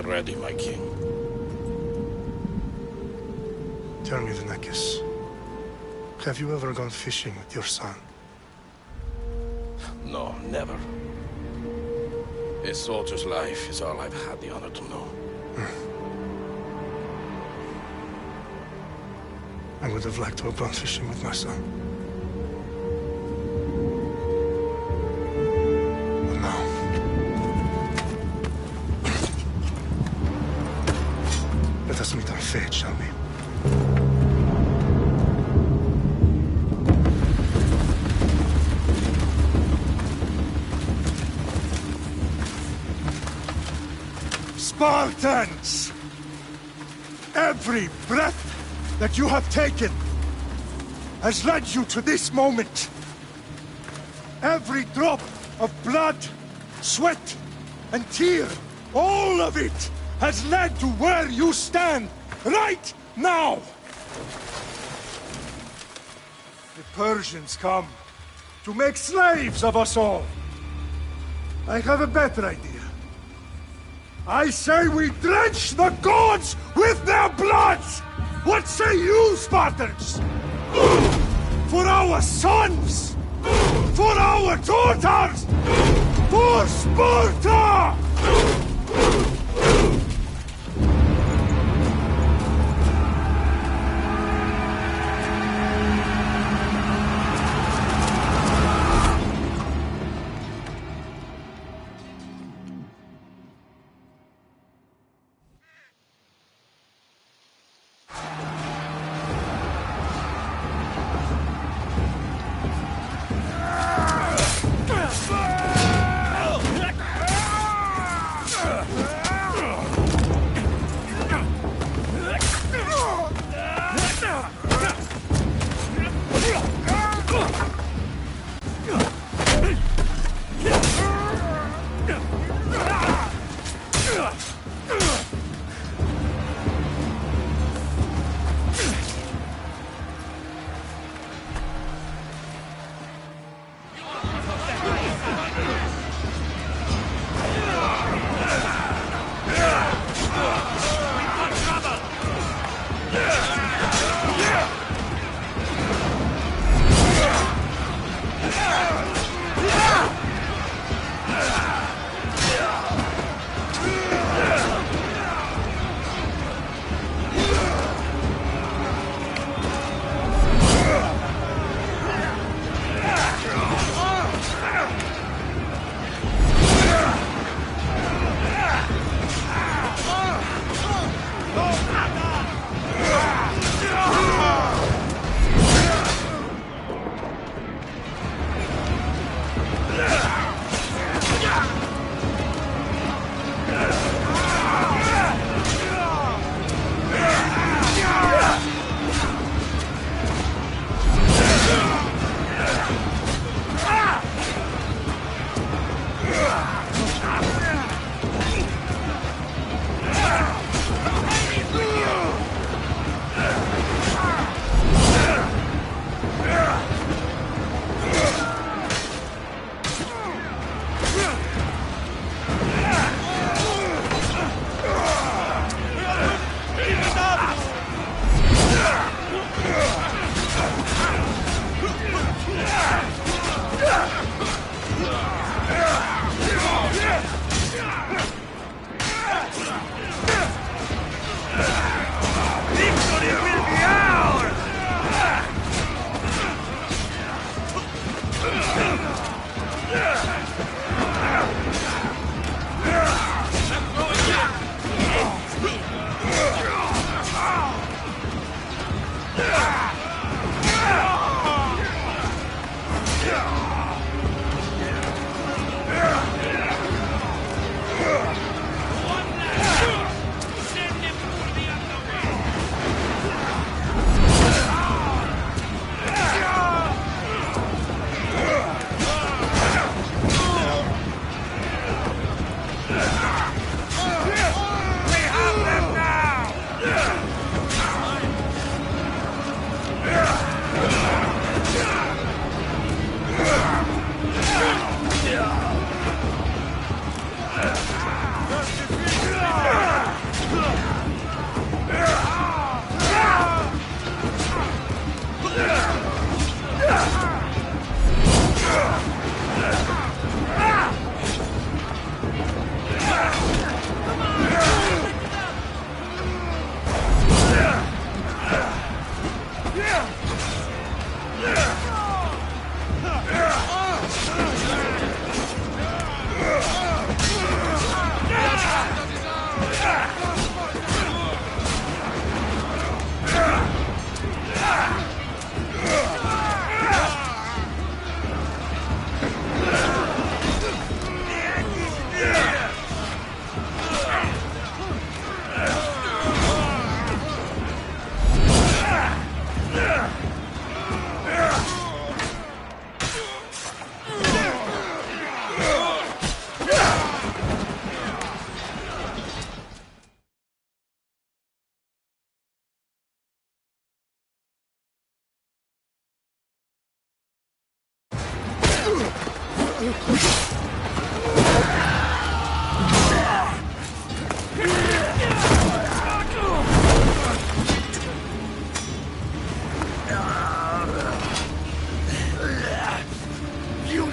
ready, my king. Tell me, the Nekis. Have you ever gone fishing with your son? No, never. A soldier's life is all I've had the honor to know. I would have liked to have gone fishing with my son. But no. Let us meet on fate, shall we? Spartans! Every breath that you have taken has led you to this moment. Every drop of blood, sweat, and tear, all of it has led to where you stand right now. The Persians come to make slaves of us all. I have a better idea. I say we drench the gods with their blood! What say you, Spartans? For our sons! For our daughters! For Sparta!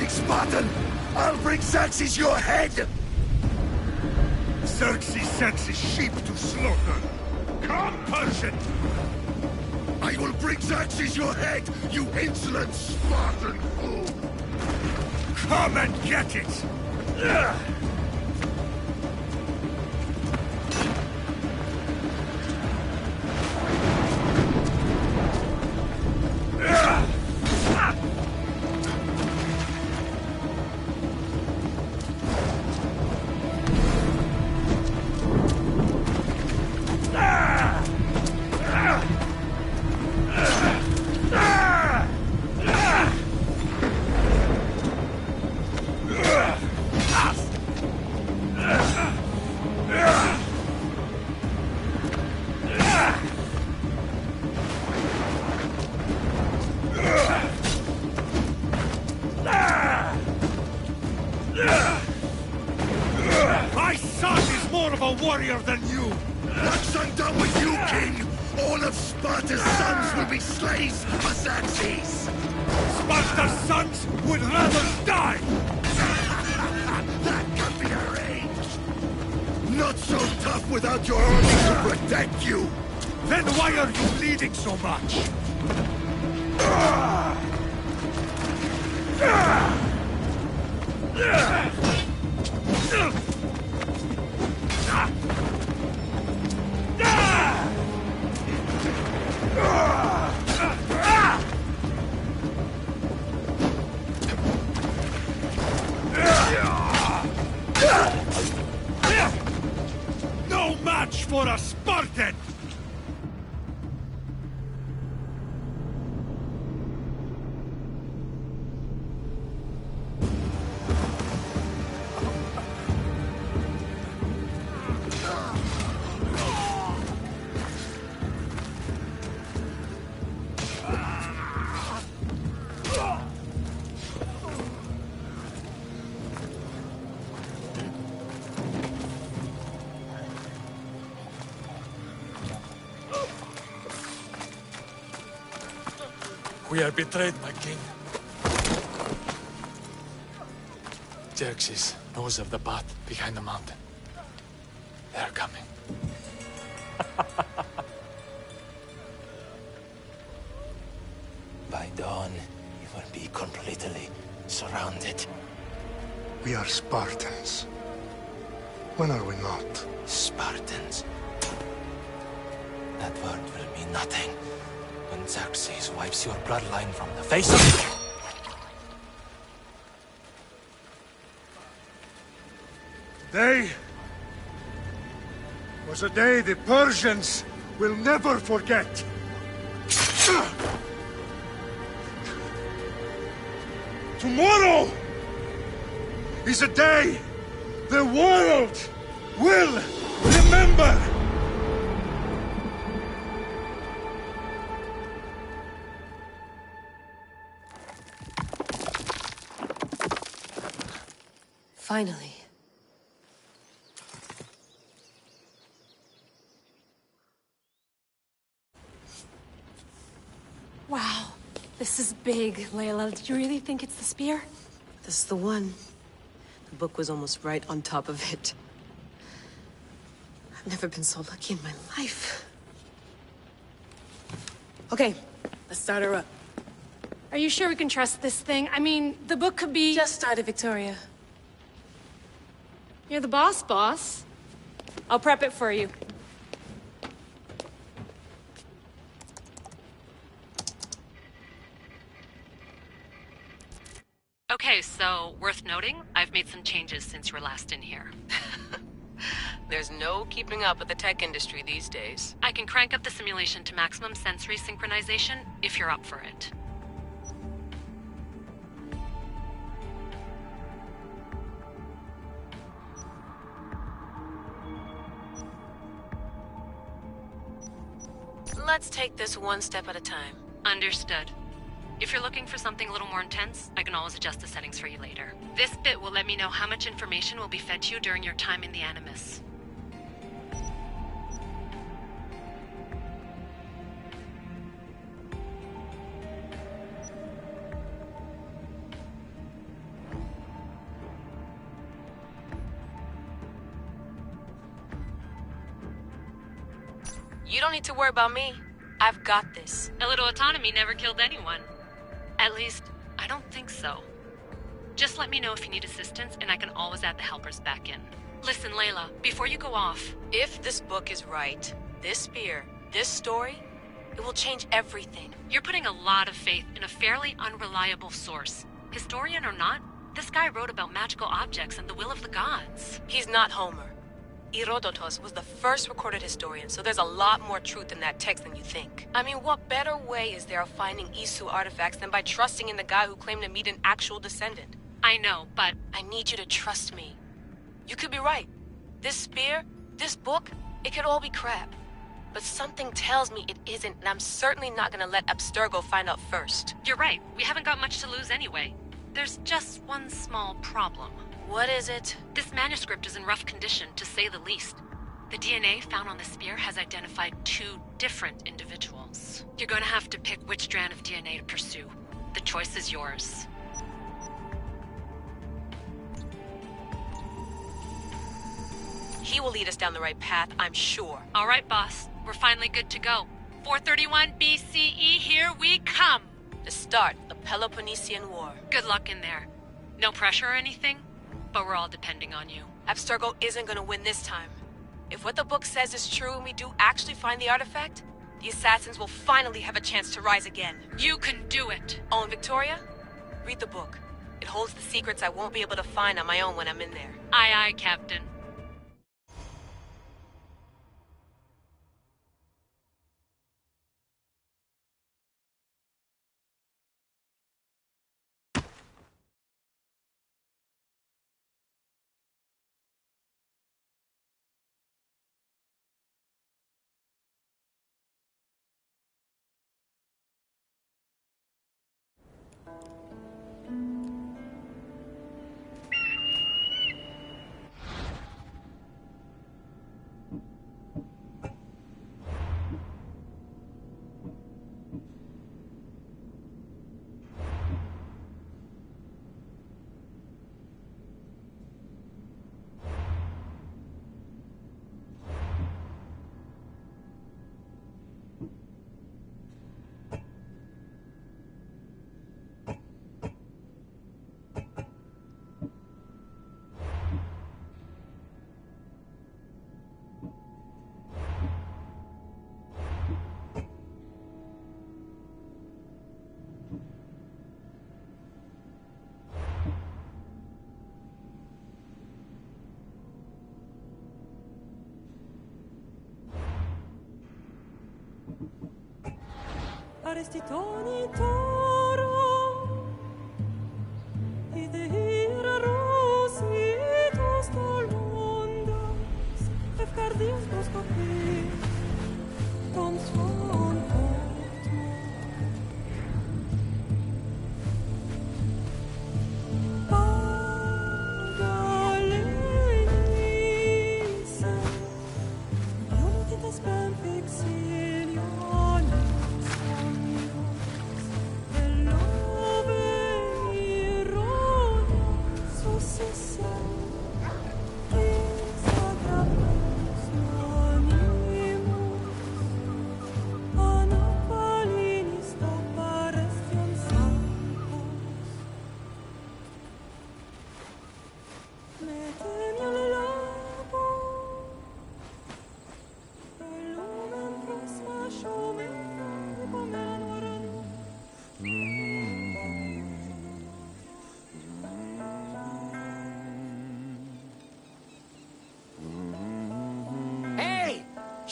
Spartan! I'll bring Xerxes your head! Xerxes sends his sheep to slaughter. Come, Persian! I will bring Xerxes your head, you insolent Spartan fool! Come and get it! My son is more of a warrior than you! Once I'm done with you, King, all of Sparta's sons will be slaves for Xerxes! Sparta's sons would rather die! That can be arranged! Not so tough without your army to protect you! Then why are you bleeding so much? No match for a Spartan! We are betrayed, my king. Xerxes knows of the path behind the mountain. They are coming. By dawn, you will be completely surrounded. We are Spartans. When are we not? Spartans. That word will mean nothing when Xerxes wipes your bloodline from the face of the... Day was a day the Persians will never forget. Tomorrow is a day the world will remember. Finally. Wow, this is big, Layla. Did you really think it's the spear? This is the one. The book was almost right on top of it. I've never been so lucky in my life. Okay, Let's start her up. Are you sure we can trust this thing? I mean, the book could be... Just started, Victoria. You're the boss. I'll prep it for you. Okay, so, worth noting, I've made some changes since you were last in here. There's no keeping up with the tech industry these days. I can crank up the simulation to maximum sensory synchronization if you're up for it. Let's take this one step at a time. Understood. If you're looking for something a little more intense, I can always adjust the settings for you later. This bit will let me know how much information will be fed to you during your time in the Animus. You don't need to worry about me. I've got this. A little autonomy never killed anyone. At least, I don't think so. Just let me know if you need assistance, and I can always add the helpers back in. Listen, Layla, before you go off... If this book is right, this spear, this story, it will change everything. You're putting a lot of faith in a fairly unreliable source. Historian or not, this guy wrote about magical objects and the will of the gods. He's not Homer. Herodotus was the first recorded historian, so there's a lot more truth in that text than you think. I mean, what better way is there of finding Isu artifacts than by trusting in the guy who claimed to meet an actual descendant? I know, but... I need you to trust me. You could be right. This spear, this book, it could all be crap. But something tells me it isn't, and I'm certainly not gonna let Abstergo find out first. You're right. We haven't got much to lose anyway. There's just one small problem. What is it? This manuscript is in rough condition, to say the least. The DNA found on the spear has identified 2 different individuals. You're going to have to pick which strand of DNA to pursue. The choice is yours. He will lead us down the right path, I'm sure. All right, boss. We're finally good to go. 431 BCE, here we come! The start of the Peloponnesian War. Good luck in there. No pressure or anything? But we're all depending on you. Abstergo isn't gonna win this time. If what the book says is true and we do actually find the artifact, the assassins will finally have a chance to rise again. You can do it! Oh, and Victoria? Read the book. It holds the secrets I won't be able to find on my own when I'm in there. Aye, aye, Captain. Arestitoni toro Idehira rositos tolmondas Efcardias boscopi Tom swan porto Pagalenisa Ionitas ben fixilion Hello.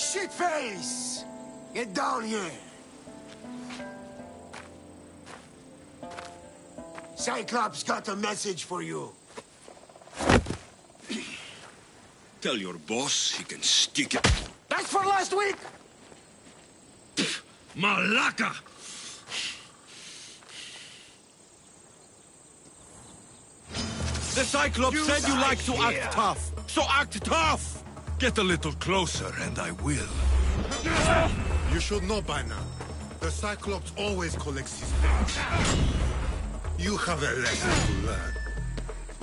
shitface! Get down here! Cyclops got a message for you. Tell your boss he can stick it. That's for last week! Malaka! The Cyclops said you like to act tough, so act tough! Get a little closer and I will. You should know by now. The Cyclops always collects his pay. You have a lesson to learn.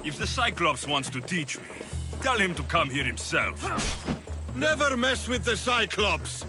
If the Cyclops wants to teach me, tell him to come here himself. Never mess with the Cyclops!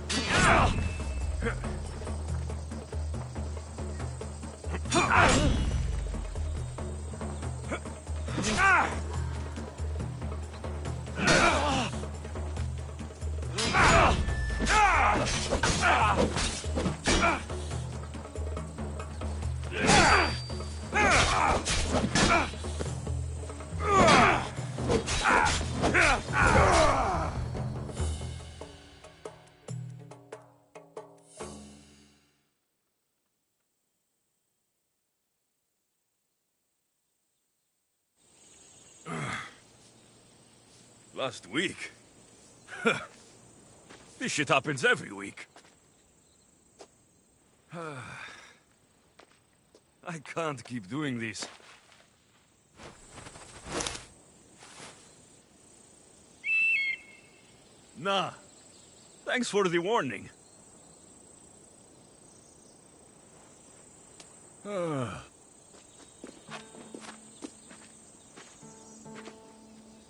Last week? This shit happens every week. I can't keep doing this. Nah. Thanks for the warning.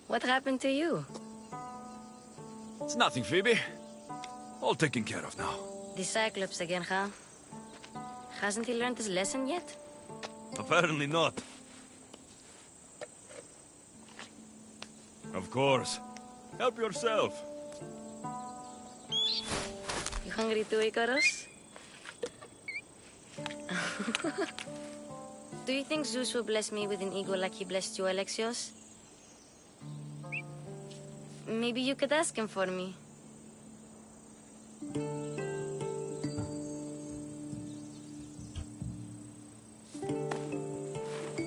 What happened to you? It's nothing, Phoebe. All taken care of now. The Cyclops again, huh? Hasn't he learned his lesson yet? Apparently not. Of course. Help yourself. You hungry too, Icarus? Do you think Zeus will bless me with an ego like he blessed you, Alexios? Maybe you could ask him for me.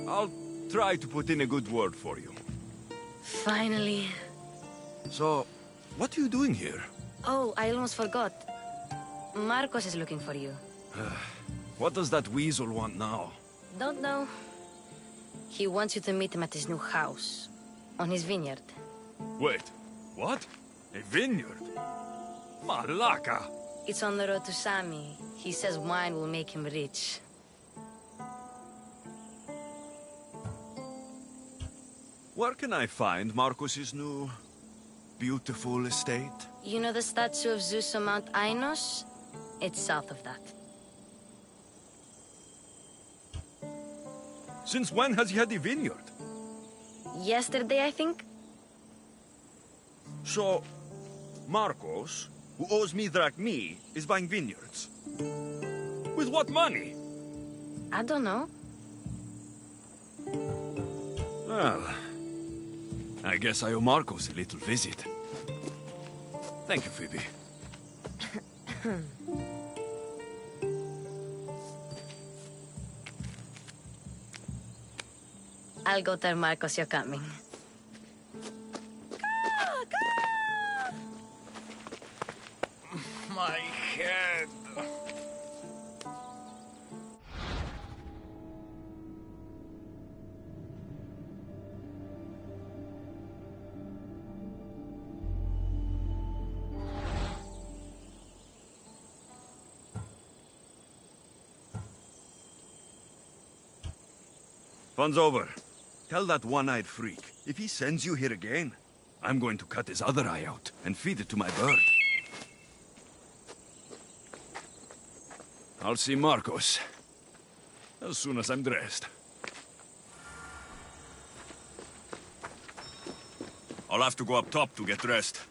I'll try to put in a good word for you. Finally. So, what are you doing here? Oh, I almost forgot. Marcos is looking for you. What does that weasel want now? Don't know. He wants you to meet him at his new house. On his vineyard. Wait, what? A vineyard? Malaka! It's on the road to Sami. He says wine will make him rich. Where can I find Marcos's new, beautiful estate? You know the statue of Zeus on Mount Ainos? It's south of that. Since when has he had a vineyard? Yesterday, I think? So, Marcos, who owes me drachmi, is buying vineyards. With what money? I don't know. Well, I guess I owe Marcos a little visit. Thank you, Phoebe. I'll go tell Marcos you're coming. My head. Fun's over. Tell that one-eyed freak, if he sends you here again, I'm going to cut his other eye out and feed it to my bird. I'll see Marcos as soon as I'm dressed. I'll have to go up top to get dressed.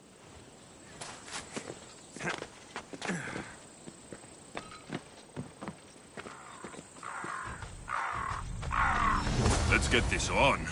Let's get this on.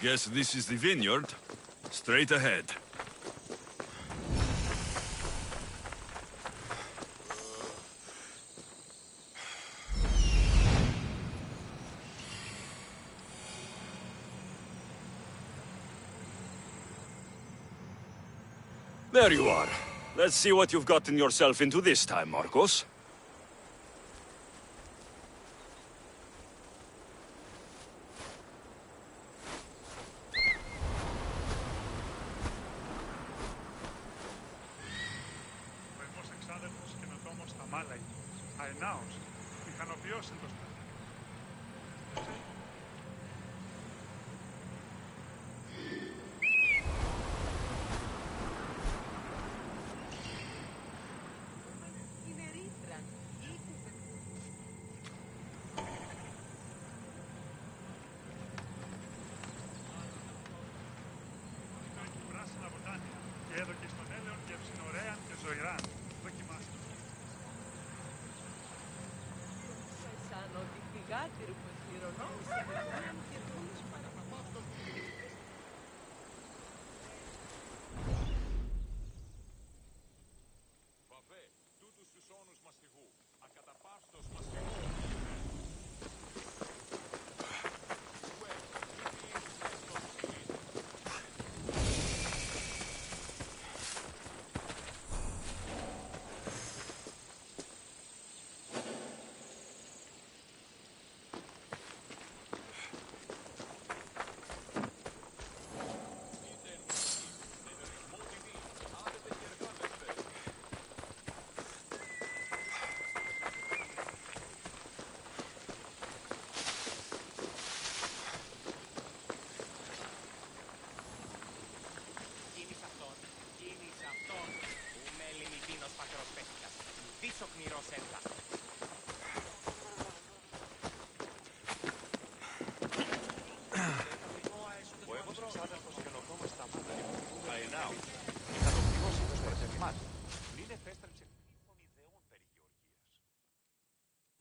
Guess this is the vineyard. Straight ahead. There you are. Let's see what you've gotten yourself into this time, Marcos.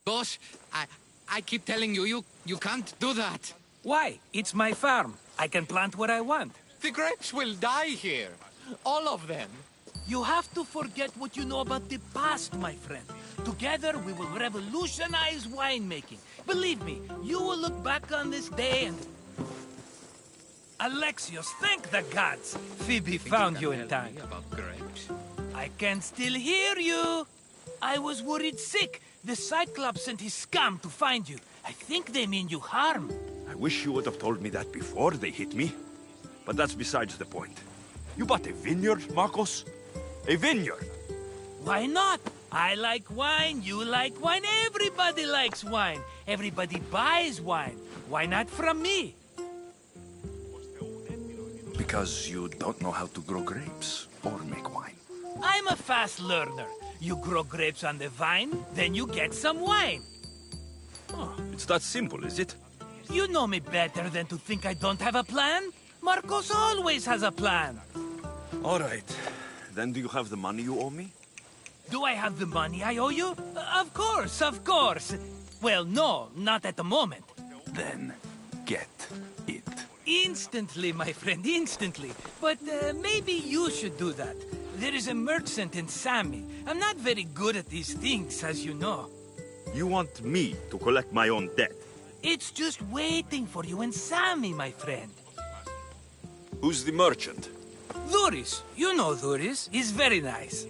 Boss, I keep telling you, you can't do that. Why? It's my farm. I can plant what I want. The grapes will die here. All of them. You have to forget what you know about the past, my friend. Together, we will revolutionize winemaking. Believe me, you will look back on this day and... Alexios, thank the gods! Phoebe found you in time. About grapes? I can still hear you! I was worried sick. The Cyclops sent his scum to find you. I think they mean you harm. I wish you would have told me that before they hit me. But that's besides the point. You bought a vineyard, Marcos? A vineyard? Why not? I like wine, you like wine, everybody likes wine. Everybody buys wine. Why not from me? Because you don't know how to grow grapes or make wine. I'm a fast learner. You grow grapes on the vine, then you get some wine. Oh, it's that simple, is it? You know me better than to think I don't have a plan. Marcos always has a plan. All right. Then do you have the money you owe me? Do I have the money I owe you? Of course, of course. Well, no, not at the moment. Then get it. Instantly, my friend, instantly. But maybe you should do that. There is a merchant in Sami. I'm not very good at these things, as you know. You want me to collect my own debt? It's just waiting for you in Sami, my friend. Who's the merchant? Dhuris. You know Dhuris. He's very nice.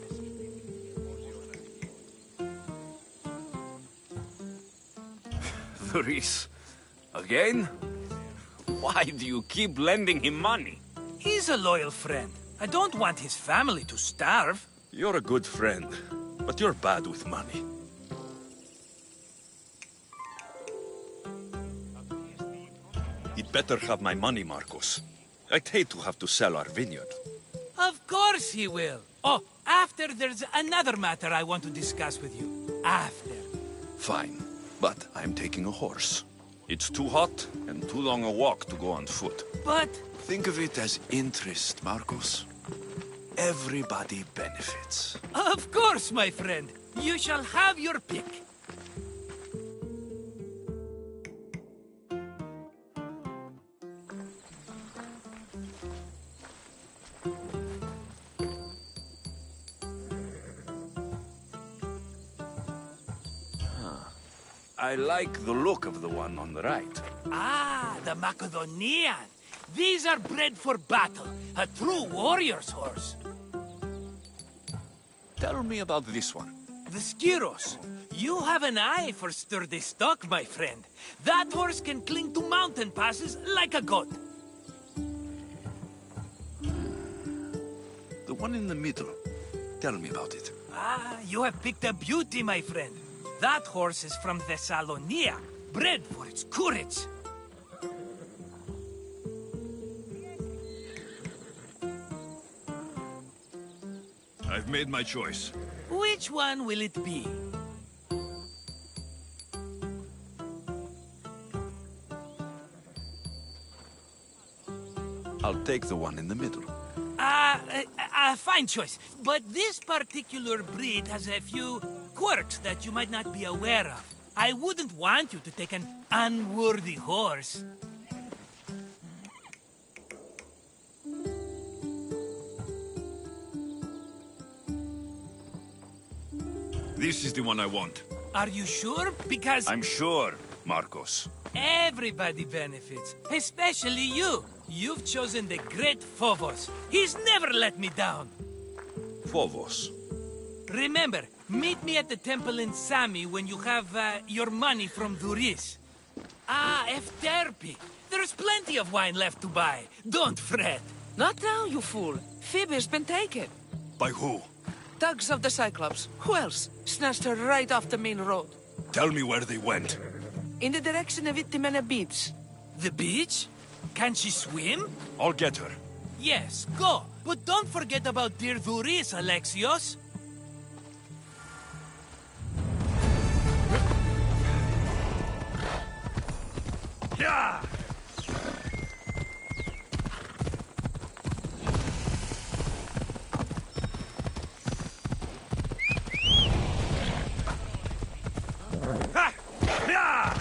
Dhuris? Again? Why do you keep lending him money? He's a loyal friend. I don't want his family to starve. You're a good friend. but you're bad with money. He'd better have my money, Marcos. I'd hate to have to sell our vineyard. Of course he will. Oh, after there's another matter I want to discuss with you. After. Fine, but I'm taking a horse. It's too hot and too long a walk to go on foot. But... Think of it as interest, Marcos. Everybody benefits. Of course, my friend. You shall have your pick. I like the look of the one on the right. Ah, the Macedonian. These are bred for battle. A true warrior's horse. Tell me about this one. The Skyros. You have an eye for sturdy stock, my friend. That horse can cling to mountain passes like a goat. The one in the middle. Tell me about it. Ah, you have picked a beauty, my friend. That horse is from Thessalonia, bred for its courage. I've made my choice. Which one will it be? I'll take the one in the middle. Fine choice. But this particular breed has a few quirks that you might not be aware of. I wouldn't want you to take an unworthy horse. This is the one I want. Are you sure? Because... I'm sure, Marcos. Everybody benefits, especially you. You've chosen the great Phobos. He's never let me down. Phobos. Remember, meet me at the temple in Sami when you have your money from Duris. Ah, Efterpi. There's plenty of wine left to buy. Don't fret. Not now, you fool. Phoebe's been taken. By who? Thugs of the Cyclops. Who else? Snatched her right off the main road. Tell me where they went. In the direction of Itimena Beach. The beach? Can she swim? I'll get her. Yes, go. But don't forget about dear Duris, Alexios. Yeah! Ha! Yeah!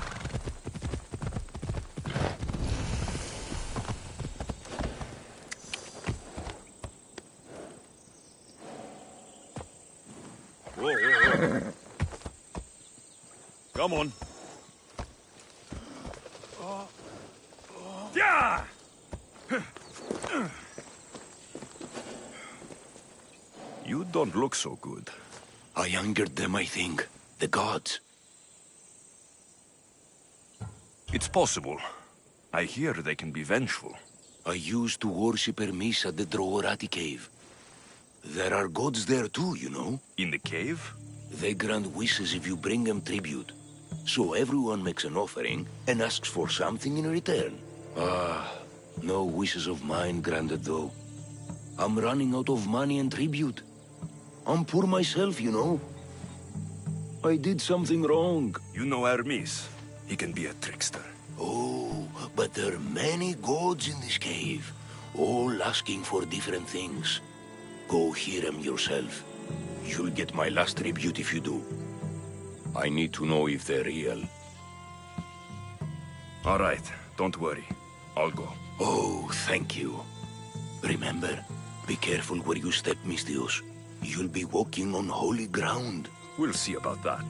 Whoa, whoa, whoa. Come on. Yeah! You don't look so good. I angered them, I think. The gods. It's possible. I hear they can be vengeful. I used to worship Hermes at the Droorati cave. There are gods there too, you know. In the cave? They grant wishes if you bring them tribute. So everyone makes an offering and asks for something in return. Ah, no wishes of mine granted though. I'm running out of money and tribute. I'm poor myself, you know. I did something wrong. You know Hermes. He can be a trickster. Oh, but there are many gods in this cave, all asking for different things. Go hear them yourself. You'll get my last tribute if you do. I need to know if they're real. All right, don't worry. I'll go. Oh, thank you. Remember, be careful where you step, Mistios. You'll be walking on holy ground. We'll see about that.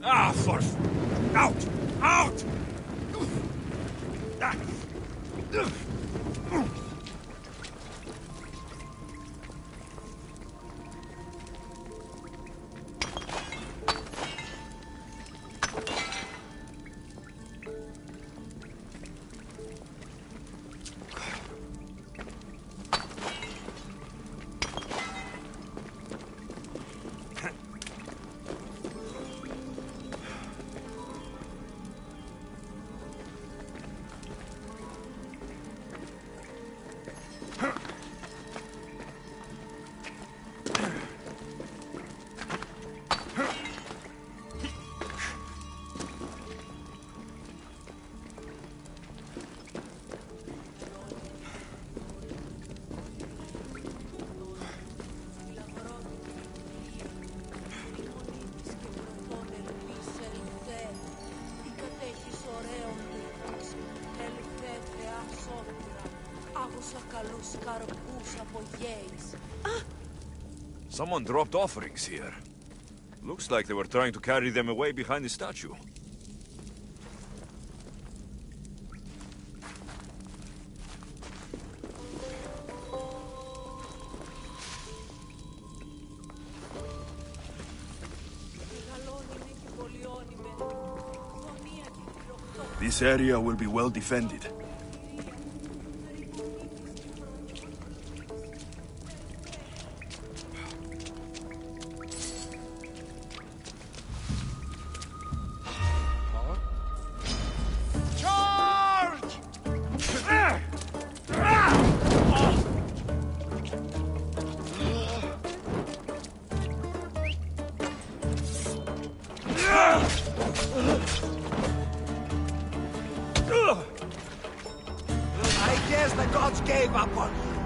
Ah, for... Out! Out! Someone dropped offerings here. Looks like they were trying to carry them away behind the statue. This area will be well defended. I guess the gods gave up on you.